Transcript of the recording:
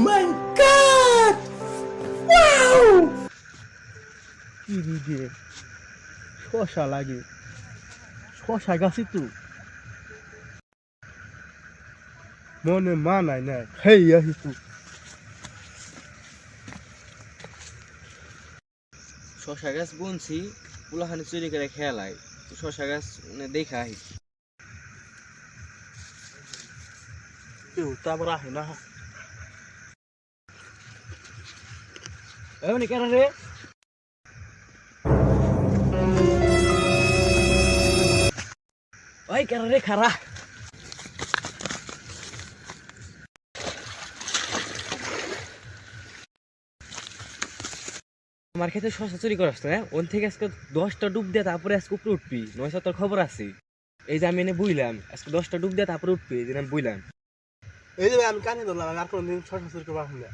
my god! Wow! কি রে শশা লাগে শশা গাছি তো মনে মানায় না হেই আসি তু শশা গাছ বুনছি পোলাখানে চুরি করে খেলাই শশা গাছ দেখা আহি কেউ তারপর আসে না এমনি কেন রে ওই কেন রে খারা আমার ক্ষেত্রে শশা চুরি করে আসতো হ্যাঁ ওন থেকে আজকে 10টা ডুব দিয়ে তারপরে আজকে উপরে উঠবি 900 তোর খবর আছে এই যে আমি এনে বুঝলাম আজকে 10টা ডুব দিয়ে তারপরে উঠবি এই যে আমি বুঝলাম এই যে ভাই আমি কানে ধরলাম আমি আর কোনদিন শশা চুরি করবো না